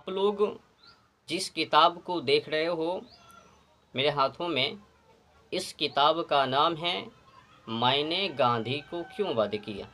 आप लोग जिस किताब को देख रहे हो मेरे हाथों में, इस किताब का नाम है मैंने गांधी को क्यों वध किया।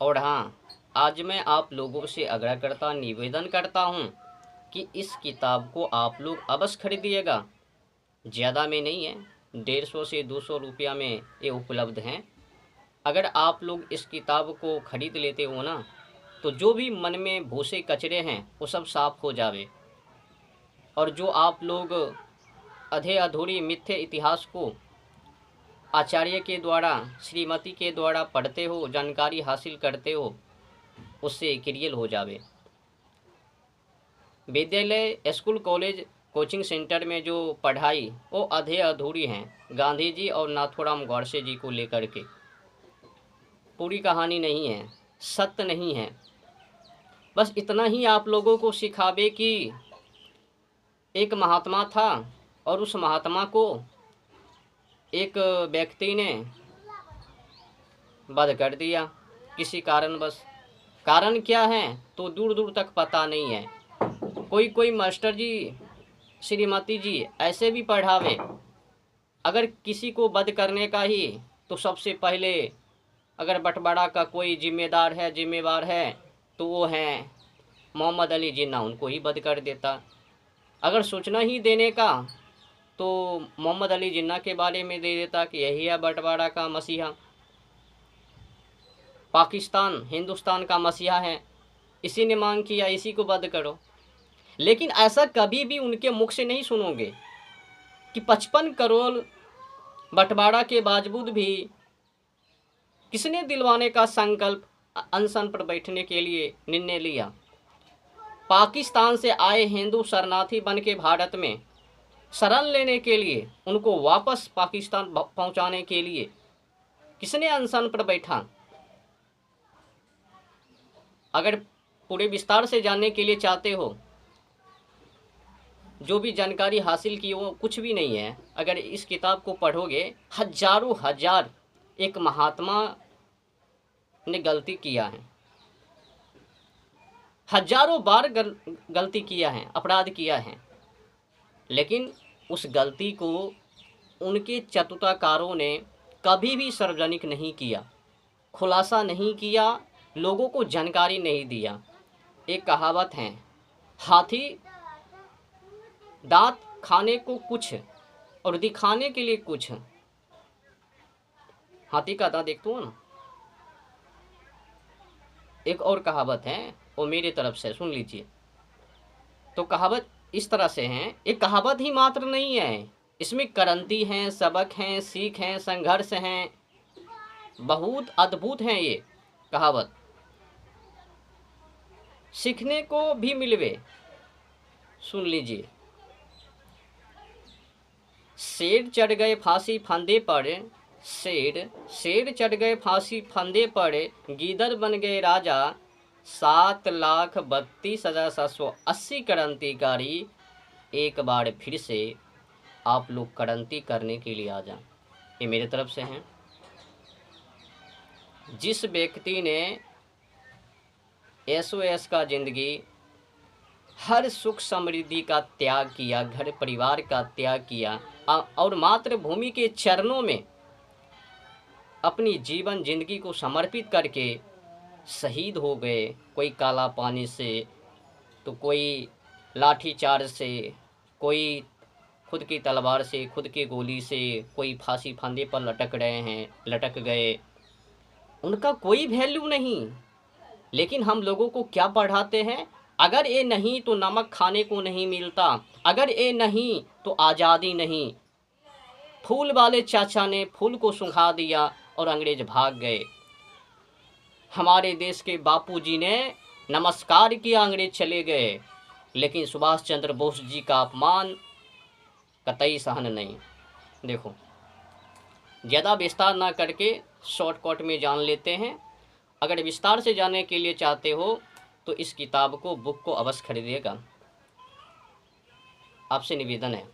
और हाँ, आज मैं आप लोगों से आग्रह करता निवेदन करता हूँ कि इस किताब को आप लोग अवश्य खरीदिएगा। ज़्यादा में नहीं है, 150 से 200 रुपया में ये उपलब्ध हैं। अगर आप लोग इस किताब को खरीद लेते हो ना, तो जो भी मन में भूसे कचरे हैं वो सब साफ हो जावे। और जो आप लोग आधे अधूरी मिथ्य इतिहास को आचार्य के द्वारा, श्रीमती के द्वारा पढ़ते हो, जानकारी हासिल करते हो, उससे क्लियर हो जावे। विद्यालय, स्कूल, कॉलेज, कोचिंग सेंटर में जो पढ़ाई वो आधे अधूरी हैं, गांधी जी और नाथूराम गोडसे जी को लेकर के पूरी कहानी नहीं है, सत्य नहीं है। बस इतना ही आप लोगों को सिखावे कि एक महात्मा था और उस महात्मा को एक व्यक्ति ने वध कर दिया किसी कारणवश। कारण क्या है तो दूर दूर तक पता नहीं है। कोई कोई मास्टर जी, श्रीमती जी ऐसे भी पढ़ावे, अगर किसी को वध करने का ही तो सबसे पहले अगर बंटवारा का कोई जिम्मेवार है तो वो हैं मोहम्मद अली जिन्ना, उनको ही वध कर देता। अगर सूचना ही देने का तो मोहम्मद अली जिन्ना के बारे में दे देता कि यही है बंटवारा का मसीहा, पाकिस्तान हिंदुस्तान का मसीहा है, इसी ने मांग किया, इसी को वध करो। लेकिन ऐसा कभी भी उनके मुख से नहीं सुनोगे कि 55 करोड़ बंटवारा के बावजूद भी किसने दिलवाने का संकल्प अनशन पर बैठने के लिए निर्णय लिया। पाकिस्तान से आए हिंदू शरणार्थी बन के भारत में शरण लेने के लिए, उनको वापस पाकिस्तान पहुंचाने के लिए किसने अनशन पर बैठा। अगर पूरे विस्तार से जानने के लिए चाहते हो, जो भी जानकारी हासिल की वो कुछ भी नहीं है। अगर इस किताब को पढ़ोगे, हजारों हजार एक महात्मा ने गलती किया है, हजारों बार गलती किया है, अपराध किया है, लेकिन उस गलती को उनके चतुरताकारों ने कभी भी सार्वजनिक नहीं किया, खुलासा नहीं किया, लोगों को जानकारी नहीं दिया। एक कहावत है, हाथी दांत खाने को कुछ और दिखाने के लिए कुछ। हाथी का दांत देखते हो ना। एक और कहावत है, वो मेरी तरफ से सुन लीजिए। तो कहावत इस तरह से है, एक कहावत ही मात्र नहीं है, इसमें क्रांति है, सबक हैं, सीख हैं, संघर्ष हैं, बहुत अद्भुत हैं ये कहावत, सीखने को भी मिलवे। सुन लीजिए। शेर चढ़ गए फांसी फंदे पर, शेर चढ़ गए फांसी फंदे पर, गीदड़ बन गए राजा, 7,32,780 क्रांतिकारी एक बार फिर से आप लोग क्रांति करने के लिए आ जाएं। ये मेरे तरफ से हैं। जिस व्यक्ति ने SOS का जिंदगी, हर सुख समृद्धि का त्याग किया, घर परिवार का त्याग किया और मातृभूमि के चरणों में अपनी जीवन जिंदगी को समर्पित करके शहीद हो गए, कोई काला पानी से तो कोई लाठीचार्ज से, कोई खुद की तलवार से, खुद की गोली से, कोई फांसी फंदे पर लटक रहे हैं, लटक गए, उनका कोई वैल्यू नहीं। लेकिन हम लोगों को क्या पढ़ाते हैं, अगर ये नहीं तो नमक खाने को नहीं मिलता, अगर ये नहीं तो आज़ादी नहीं। फूल वाले चाचा ने फूल को सुंघा दिया और अंग्रेज भाग गए। हमारे देश के बापूजी ने नमस्कार किया, अंग्रेज चले गए, लेकिन सुभाष चंद्र बोस जी का अपमान कतई सहन नहीं। देखो, ज़्यादा विस्तार ना करके शॉर्टकट में जान लेते हैं। अगर विस्तार से जानने के लिए चाहते हो तो इस किताब को, बुक को अवश्य खरीदिएगा, आपसे निवेदन है।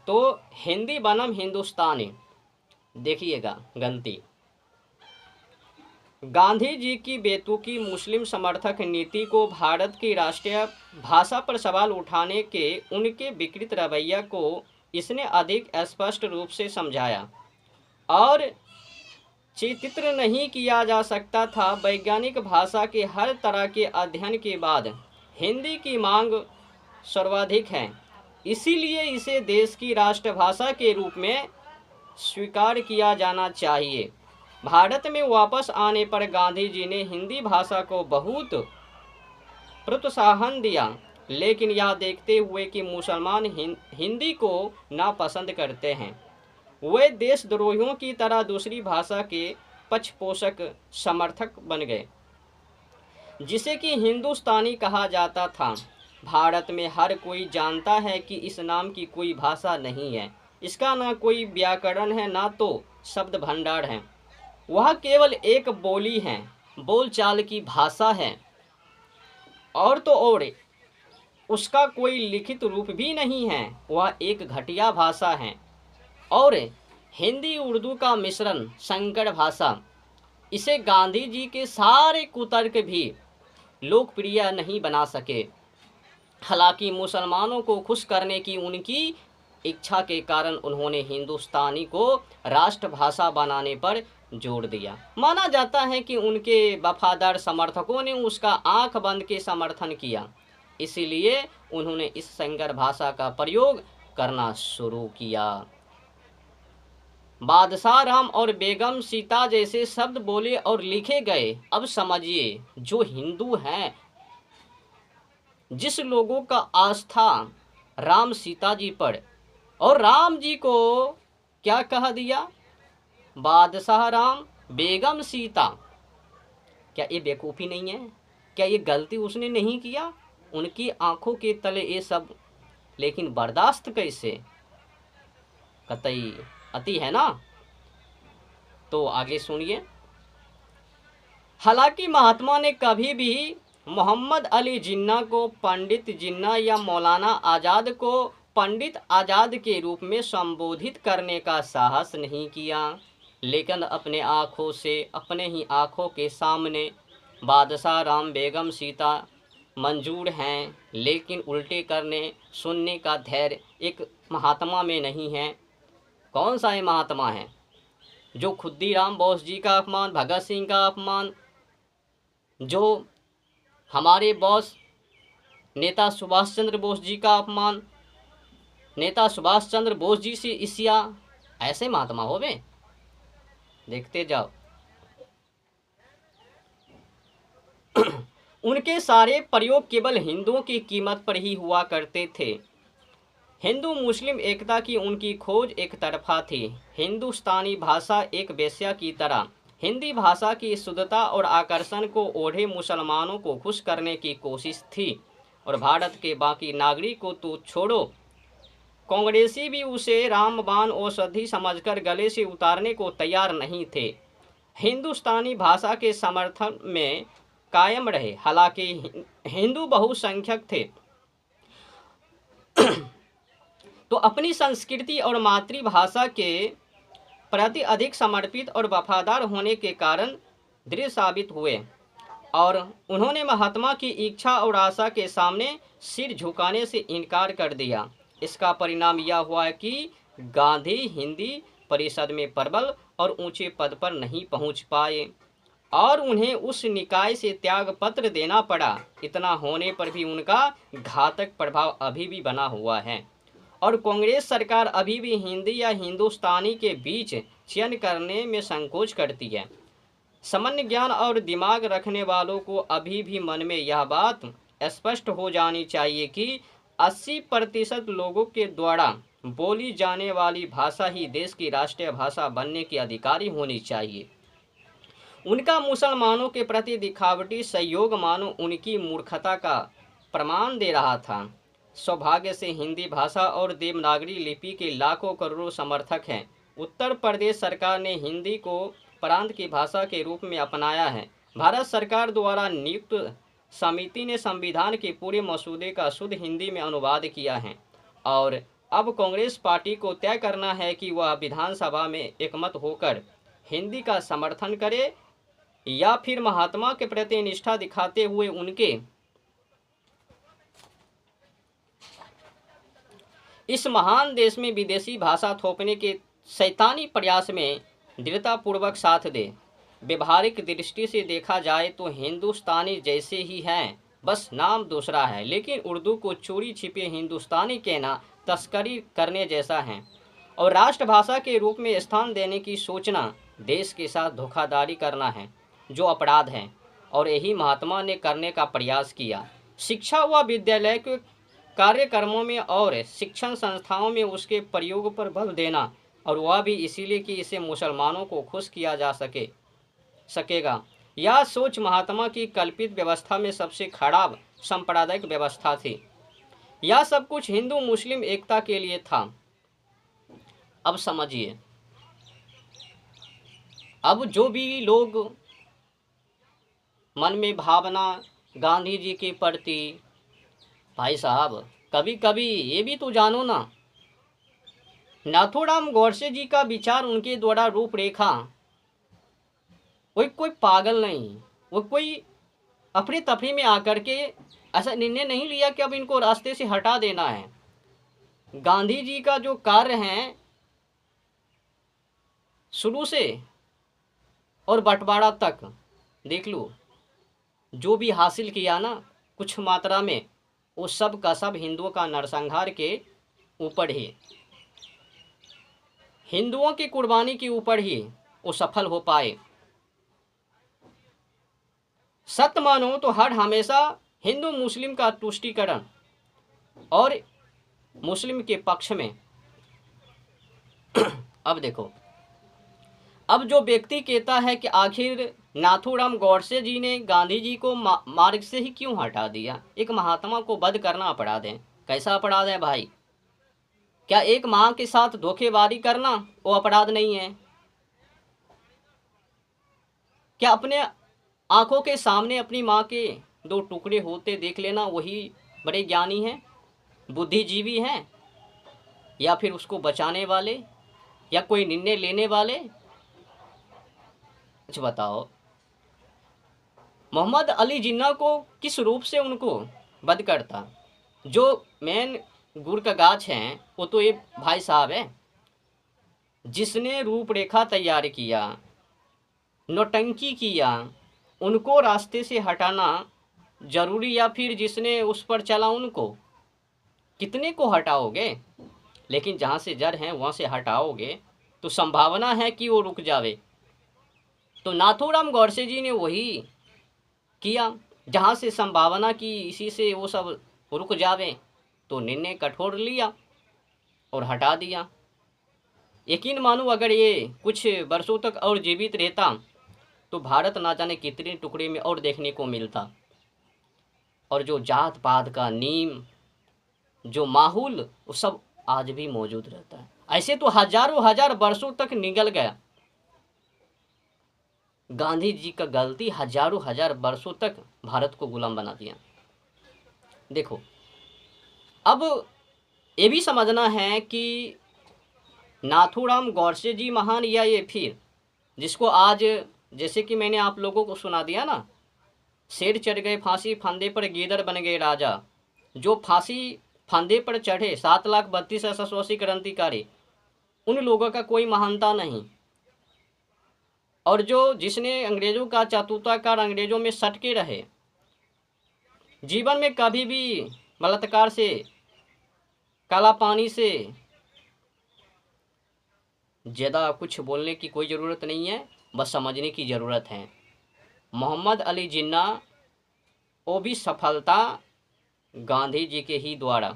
तो हिंदी बनाम हिंदुस्तानी, देखिएगा गलती, गांधी जी की बेतुकी मुस्लिम समर्थक नीति को भारत की राष्ट्रीय भाषा पर सवाल उठाने के उनके विकृत रवैया को इसने अधिक स्पष्ट रूप से समझाया और चित्रित नहीं किया जा सकता था। वैज्ञानिक भाषा के हर तरह के अध्ययन के बाद हिंदी की मांग सर्वाधिक है, इसीलिए इसे देश की राष्ट्रभाषा के रूप में स्वीकार किया जाना चाहिए। भारत में वापस आने पर गांधी जी ने हिंदी भाषा को बहुत प्रोत्साहन दिया, लेकिन यह देखते हुए कि मुसलमान हिंदी को नापसंद करते हैं, वे देशद्रोहियों की तरह दूसरी भाषा के पक्षपोषक समर्थक बन गए, जिसे कि हिंदुस्तानी कहा जाता था। भारत में हर कोई जानता है कि इस नाम की कोई भाषा नहीं है, इसका ना कोई व्याकरण है, ना तो शब्द भंडार है। वह केवल एक बोली है, बोलचाल की भाषा है, और तो और उसका कोई लिखित रूप भी नहीं है। वह एक घटिया भाषा है और हिंदी उर्दू का मिश्रण संकर भाषा। इसे गांधी जी के सारे कुतर्क भी लोकप्रिय नहीं बना सके। हालांकि मुसलमानों को खुश करने की उनकी इच्छा के कारण उन्होंने हिंदुस्तानी को राष्ट्रभाषा बनाने पर जोर दिया। माना जाता है कि उनके वफादार समर्थकों ने उसका आंख बंद के समर्थन किया, इसीलिए उन्होंने इस संकर भाषा का प्रयोग करना शुरू किया। बादशाह राम और बेगम सीता जैसे शब्द बोले और लिखे गए। अब समझिए, जो हिंदू हैं, जिस लोगों का आस्था राम सीता जी पर, और राम जी को क्या कह दिया, बादशाह राम बेगम सीता। क्या ये बेवकूफ़ी नहीं है? क्या ये गलती उसने नहीं किया? उनकी आंखों के तले ये सब, लेकिन बर्दाश्त कैसे? कतई अति है ना। तो आगे सुनिए। हालांकि महात्मा ने कभी भी मोहम्मद अली जिन्ना को पंडित जिन्ना या मौलाना आज़ाद को पंडित आज़ाद के रूप में संबोधित करने का साहस नहीं किया, लेकिन अपने आँखों से, अपने ही आँखों के सामने बादशाह राम बेगम सीता मंजूर हैं, लेकिन उल्टे करने सुनने का धैर्य एक महात्मा में नहीं है। कौन सा ये महात्मा है जो खुद्दीराम बोस जी का अपमान, भगत सिंह का अपमान, जो हमारे बॉस नेता सुभाष चंद्र बोस जी का अपमान, नेता सुभाष चंद्र बोस जी से ईर्ष्या, ऐसे महात्मा होवे? देखते जाओ। उनके सारे प्रयोग केवल हिंदुओं की कीमत पर ही हुआ करते थे। हिंदू मुस्लिम एकता की उनकी खोज एक तरफा थी। हिंदुस्तानी भाषा एक वेश्या की तरह हिंदी भाषा की शुद्धता और आकर्षण को ओढ़े मुसलमानों को खुश करने की कोशिश थी, और भारत के बाकी नागरिक को तो छोड़ो, कांग्रेसी भी उसे रामबाण औषधि समझकर गले से उतारने को तैयार नहीं थे। हिंदुस्तानी भाषा के समर्थन में कायम रहे। हालांकि हिंदू बहुसंख्यक थे, तो अपनी संस्कृति और मातृभाषा के प्रति अधिक समर्पित और वफादार होने के कारण दृढ़ साबित हुए, और उन्होंने महात्मा की इच्छा और आशा के सामने सिर झुकाने से इनकार कर दिया। इसका परिणाम यह हुआ कि गांधी हिंदी परिषद में प्रबल और ऊंचे पद पर नहीं पहुंच पाए, और उन्हें उस निकाय से त्याग पत्र देना पड़ा। इतना होने पर भी उनका घातक प्रभाव अभी भी बना हुआ है, और कांग्रेस सरकार अभी भी हिंदी या हिंदुस्तानी के बीच चयन करने में संकोच करती है। सामान्य ज्ञान और दिमाग रखने वालों को अभी भी मन में यह बात स्पष्ट हो जानी चाहिए कि 80% लोगों के द्वारा बोली जाने वाली भाषा ही देश की राष्ट्रीय भाषा बनने की अधिकारी होनी चाहिए। उनका मुसलमानों के प्रति दिखावटी सहयोग मानो उनकी मूर्खता का प्रमाण दे रहा था। सौभाग्य से हिंदी भाषा और देवनागरी लिपि के लाखों करोड़ों समर्थक हैं। उत्तर प्रदेश सरकार ने हिंदी को प्रांत की भाषा के रूप में अपनाया है। भारत सरकार द्वारा नियुक्त समिति ने संविधान के पूरे मसौदे का शुद्ध हिंदी में अनुवाद किया है, और अब कांग्रेस पार्टी को तय करना है कि वह विधानसभा में एकमत होकर हिंदी का समर्थन करे या फिर महात्मा के प्रति निष्ठा दिखाते हुए उनके इस महान देश में विदेशी भाषा थोपने के शैतानी प्रयास में दृढ़तापूर्वक साथ दे। व्यवहारिक दृष्टि से देखा जाए तो हिंदुस्तानी जैसे ही हैं, बस नाम दूसरा है, लेकिन उर्दू को चोरी छिपे हिंदुस्तानी कहना तस्करी करने जैसा है और राष्ट्रभाषा के रूप में स्थान देने की सोचना देश के साथ धोखाधड़ी करना है, जो अपराध है और यही महात्मा ने करने का प्रयास किया। शिक्षा व विद्यालय के कार्यक्रमों में और शिक्षण संस्थाओं में उसके प्रयोग पर बल देना, और वह भी इसीलिए कि इसे मुसलमानों को खुश किया जा सकेगा। यह सोच महात्मा की कल्पित व्यवस्था में सबसे खराब सांप्रदायिक व्यवस्था थी। यह सब कुछ हिंदू मुस्लिम एकता के लिए था। अब समझिए, अब जो भी लोग मन में भावना गांधी जी के प्रति, भाई साहब कभी कभी ये भी तो जानो ना, नाथूराम गोडसे जी का विचार उनके द्वारा रूपरेखा, कोई पागल नहीं, वो कोई अफरी तफरी में आकर के ऐसा निर्णय नहीं लिया कि अब इनको रास्ते से हटा देना है। गांधी जी का जो कार्य है शुरू से और बंटवारा तक देख लो, जो भी हासिल किया ना कुछ मात्रा में, वो सब का सब हिंदुओं का नरसंहार के ऊपर ही, हिंदुओं की कुर्बानी के ऊपर ही वो सफल हो पाए। सत्य मानो तो हर हमेशा हिंदू मुस्लिम का तुष्टीकरण और मुस्लिम के पक्ष में। अब देखो, अब जो व्यक्ति कहता है कि आखिर नाथूराम गोडसे जी ने गांधी जी को मार्ग से ही क्यों हटा दिया, एक महात्मा को वध करना अपराध है। कैसा अपराध है भाई? क्या एक माँ के साथ धोखेबाजी करना वो अपराध नहीं है? क्या अपने आंखों के सामने अपनी माँ के दो टुकड़े होते देख लेना वही बड़े ज्ञानी हैं, बुद्धिजीवी हैं, या फिर उसको बचाने वाले या कोई निर्णय लेने वाले? कुछ बताओ। मोहम्मद अली जिन्ना को किस रूप से उनको वध करता? जो मेन गुड़ का गाछ हैं वो तो ये भाई साहब है, जिसने रूपरेखा तैयार किया, नौटंकी किया, उनको रास्ते से हटाना जरूरी, या फिर जिसने उस पर चला उनको? कितने को हटाओगे? लेकिन जहाँ से जड़ हैं वहाँ से हटाओगे तो संभावना है कि वो रुक जावे। तो नाथूराम गोडसे जी ने वही किया, जहाँ से संभावना की इसी से वो सब रुक जावे, तो निर्णय कठोर लिया और हटा दिया। यकीन मानो अगर ये कुछ वर्षों तक और जीवित रहता तो भारत ना जाने कितने टुकड़े में और देखने को मिलता, और जो जात पात का नीम, जो माहौल, वो सब आज भी मौजूद रहता है। ऐसे तो हजारों हजार वर्षों तक निकल गया। गांधी जी का गलती हजारों हजार वर्षों तक भारत को गुलाम बना दिया। देखो, अब ये भी समझना है कि नाथूराम गोडसे जी महान, या ये फिर जिसको आज जैसे कि मैंने आप लोगों को सुना दिया ना, शेर चढ़ गए फांसी फंदे पर गीदड़ बन गए राजा, जो फांसी फंदे पर चढ़े 7,32,880 क्रांतिकारी, उन लोगों का कोई महानता नहीं। और जो जिसने अंग्रेजों का चातुकाकार अंग्रेजों में सटके रहे, जीवन में कभी भी बलात्कार से, काला पानी से ज़्यादा कुछ बोलने की कोई ज़रूरत नहीं है, बस समझने की ज़रूरत है। मोहम्मद अली जिन्ना, वो भी सफलता गांधी जी के ही द्वारा।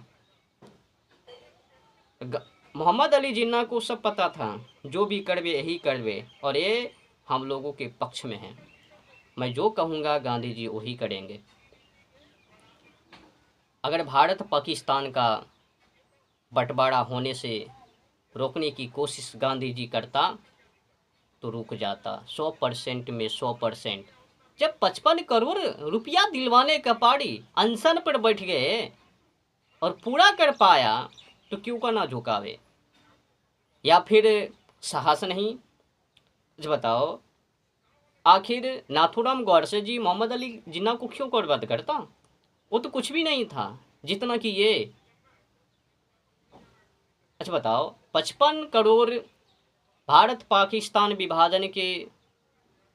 मोहम्मद अली जिन्ना को सब पता था, जो भी करवे यही करवे, और ये हम लोगों के पक्ष में है। मैं जो कहूँगा गांधी जी वही करेंगे। अगर भारत पाकिस्तान का बंटवारा होने से रोकने की कोशिश गांधी जी करता तो रुक जाता 100% में 100%। जब 55 करोड़ रुपया दिलवाने का पाड़ी अनशन पर बैठ गए और पूरा कर पाया, तो क्यों का ना झुकावे? या फिर साहस नहीं? कुछ बताओ। आखिर नाथूराम गोडसे जी मोहम्मद अली जिन्ना को क्यों बर्बाद करता? वो तो कुछ भी नहीं था जितना कि ये। अच्छा बताओ, 55 करोड़ भारत पाकिस्तान विभाजन के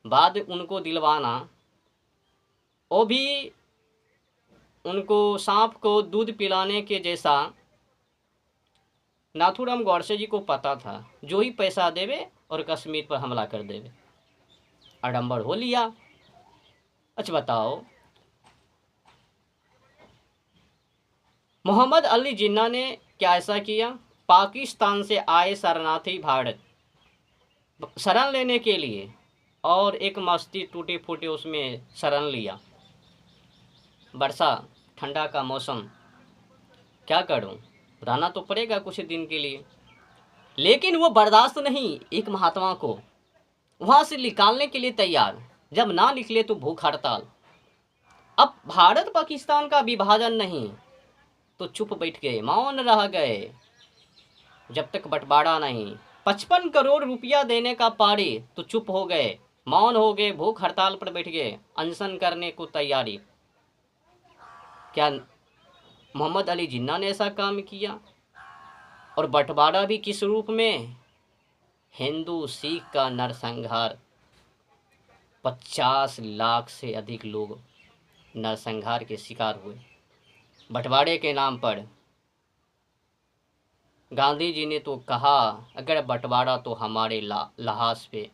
बाद उनको दिलवाना, वो भी उनको सांप को दूध पिलाने के जैसा नाथूराम गोडसे जी को पता था। जो ही पैसा देवे और कश्मीर पर हमला कर देवे, आडंबर हो लिया। अच्छा बताओ, मोहम्मद अली जिन्ना ने क्या ऐसा किया? पाकिस्तान से आए शरणार्थी भारत शरण लेने के लिए, और एक मस्ती टूटे फूटे उसमें शरण लिया। वर्षा ठंडा का मौसम, क्या करूं, रहना तो पड़ेगा कुछ दिन के लिए। लेकिन वो बर्दाश्त नहीं, एक महात्मा को वहां से निकालने के लिए तैयार। जब ना निकले तो भूख हड़ताल। अब भारत पाकिस्तान का विभाजन नहीं तो चुप बैठ गए, मौन रह गए जब तक बंटवारा नहीं। 55 करोड़ रुपया देने का पारी तो चुप हो गए, मौन हो गए, भूख हड़ताल पर बैठ गए, अनशन करने को तैयारी। क्या मोहम्मद अली जिन्ना ने ऐसा काम किया? और बंटवारा भी किस रूप में? हिंदू सिख का नरसंहार। 50 लाख से अधिक लोग नरसंहार के शिकार हुए बंटवारे के नाम पर। गांधी जी ने तो कहा, अगर बंटवारा तो हमारे लहाज पे।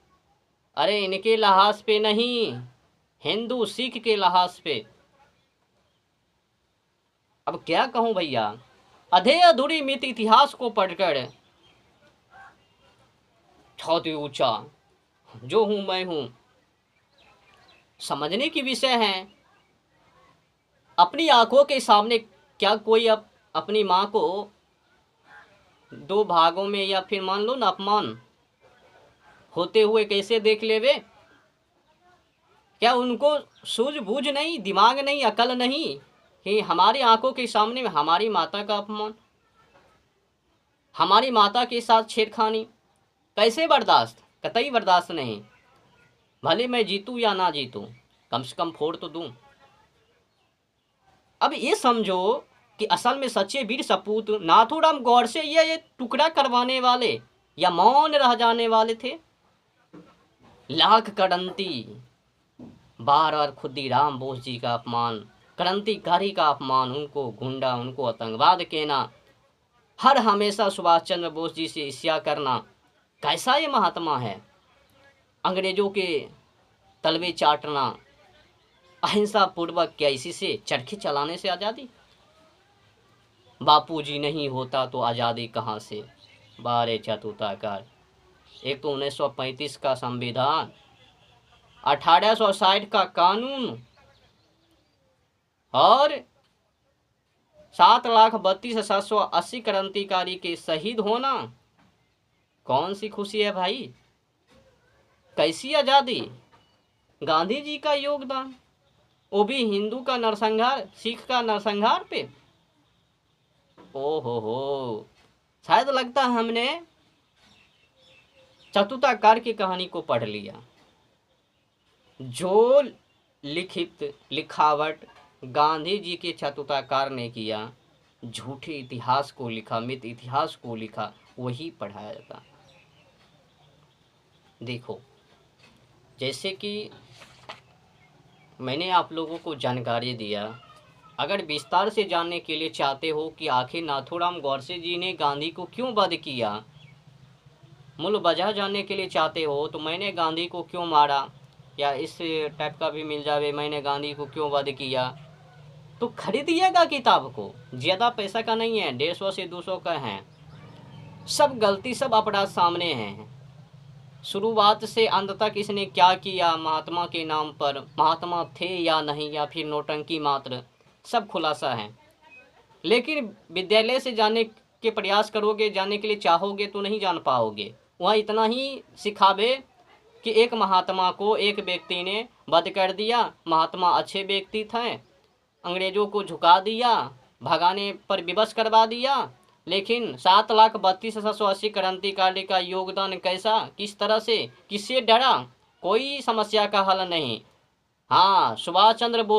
अरे इनके लहाज पे नहीं, हिंदू सिख के लहाज पे। अब क्या कहूं भैया, अधे अधूरी मित इतिहास को पढ़कर छाती ऊंचा जो हूं मैं हूं, समझने की विषय है। अपनी आंखों के सामने क्या कोई अपनी माँ को 2 भागों में या फिर मान लो ना अपमान होते हुए कैसे देख लेवे? क्या उनको सूझबूझ नहीं, दिमाग नहीं, अकल नहीं कि हमारी आंखों के सामने हमारी माता का अपमान, हमारी माता के साथ छेड़खानी कैसे बर्दाश्त? कतई बर्दाश्त नहीं। भले मैं जीतूं या ना जीतूं, कम से कम फोड़ तो दूं। अब ये समझो कि असल में सच्चे वीर सपूत नाथूराम गोडसे ये टुकड़ा करवाने वाले या मौन रह जाने वाले थे। लाख क्रांति, बार बार खुदीराम बोस जी का अपमान, क्रांतिकारी का अपमान, उनको गुंडा, उनको आतंकवाद कहना, हर हमेशा सुभाष चंद्र बोस जी से ईर्ष्या करना। कैसा ये महात्मा है? अंग्रेजों के तलवे चाटना, अहिंसा पूर्वक क्या इसी से चरखे चलाने से आज़ादी? बापूजी नहीं होता तो आज़ादी कहाँ से? बारे चतुर्थाकार। एक तो 1935 का संविधान, 1860 का कानून, और 7,32,780 क्रांतिकारी के शहीद होना। कौन सी खुशी है भाई? कैसी आज़ादी? गांधी जी का योगदान, वो भी हिंदू का नरसंहार, सिख का नरसंहार पे। हो, शायद लगता है हमने चतुर्थाकार की कहानी को पढ़ लिया। जो लिखावट गांधी जी के चतुर्थाकार ने किया, झूठे इतिहास को लिखा, मिथ इतिहास को लिखा, वही पढ़ाया जाता। देखो, जैसे कि मैंने आप लोगों को जानकारी दिया, अगर विस्तार से जानने के लिए चाहते हो कि आखिर नाथूराम गोडसे जी ने गांधी को क्यों वध किया, मूल वजह जानने के लिए चाहते हो, तो मैंने गांधी को क्यों मारा, या इस टाइप का भी मिल जावे, मैंने गांधी को क्यों वध किया, तो खरीदिएगा किताब को। ज़्यादा पैसा का नहीं है, 150 से 200 का है। सब गलती, सब अपराध सामने हैं। शुरुआत से अंत तक इसने क्या किया महात्मा के नाम पर, महात्मा थे या नहीं, या फिर नौटंकी मात्र, सब खुलासा है। लेकिन विद्यालय से जानने के प्रयास करोगे, जानने के लिए चाहोगे तो नहीं जान पाओगे। वहाँ इतना ही सिखावे कि एक महात्मा को एक व्यक्ति ने वध कर दिया, महात्मा अच्छे व्यक्ति थे, अंग्रेजों को झुका दिया, भगाने पर विवश करवा दिया। लेकिन 7,32,780 क्रांतिकारी का योगदान कैसा, किस तरह से, किससे डरा, कोई समस्या का हल नहीं। हाँ, सुभाष चंद्र बोस